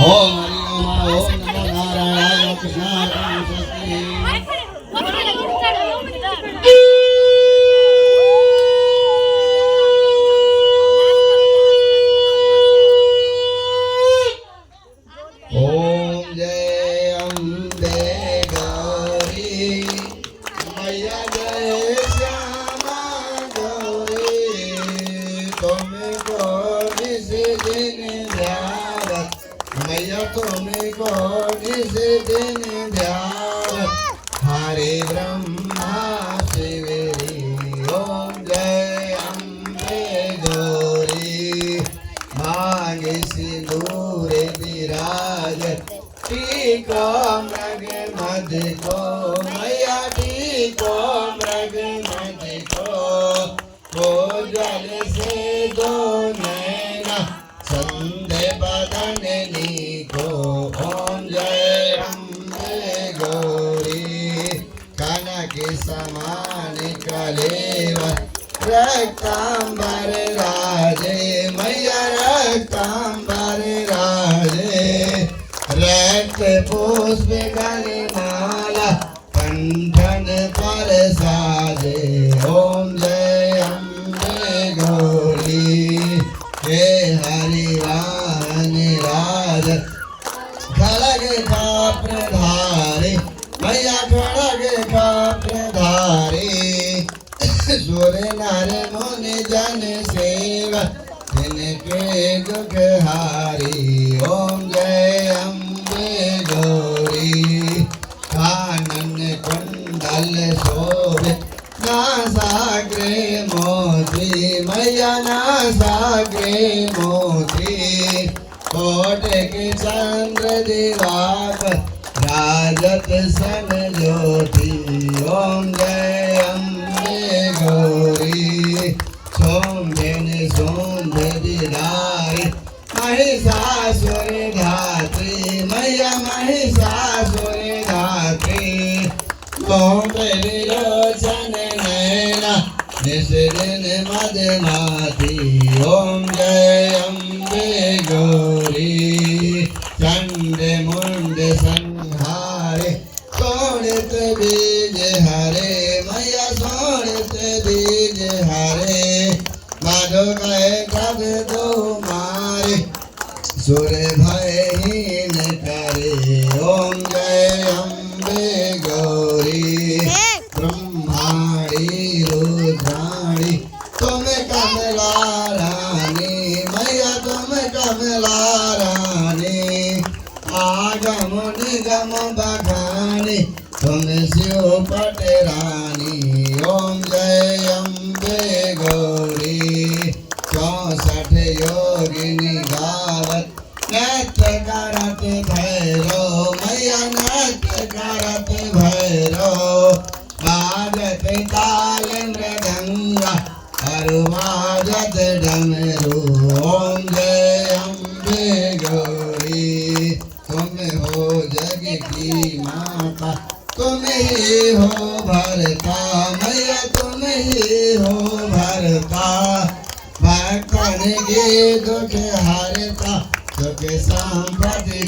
ओम हरि ओम नमो नारायणाय कृष्णाय स्वस्ति। ओम जय अम्बे गौरी मैया जय श्यामा गौरी तुमको निस दिन ध्यान मैया तुमको निस दिन ध्यान हरे ब्रह्मा शिवरी। ओम जय अम्बे गौरी मांगे सिंदूर विराज टीको मृग मध को मैया टीको मृग मध को वो जल से दो नैना संध्या बदन नीको। ओम जय अम्बे गौरी कनक समान कलेवर रक्तांबर राजे मैया रक्तांबर राजे रक्त पुष्प गले माला कंठन पर साजे। ओम जय अम्बे गौरी हे हरिवाहन राज खड़ग का प्रधारी मैया खड़ग का प्रधारी सूर्य नर मुनि जन सेवा जिनके दुख हारी। ओम जय अम्बे गौरी कानन कुंडल शोभे नासाग्रे मोती मैया नासाग्रे मोती कोट के चंद्र दिवाकर राजत सन ज्योति। ओम जय अम्बे गौरी सोमदेन सोमदिलाई महिषासुर धात्री मैया महिषासुर धात्री मोह विलोचन नैना निसृन मदमाती। ओम जय अम्बे गौरी चंड मुंड संहारे सोनित बीज हरे मैया सोनित बीज हरे माधो कहे कद दो मारे सुर भयहीन करे। ओम जय अम्बे गौरी ब्रह्माणी रुद्राणी तुम कमला रानी मैया तुम कमला रानी आगम निगम बखानी तुम शिव पट रानी। ओम जय अम्बे गौरी 64 योगिनी गावत नृत्य करत भैरो मैया नृत्य करत भैरो बाजत ताल मृदंगा अरुवाजत डमरू। ओम जय अम्बे गौरी तुम हो जग की माता तुम ही हो भरता मैया तुम ही हो भरता भक्तन के दुख हरता सुख संपत्ति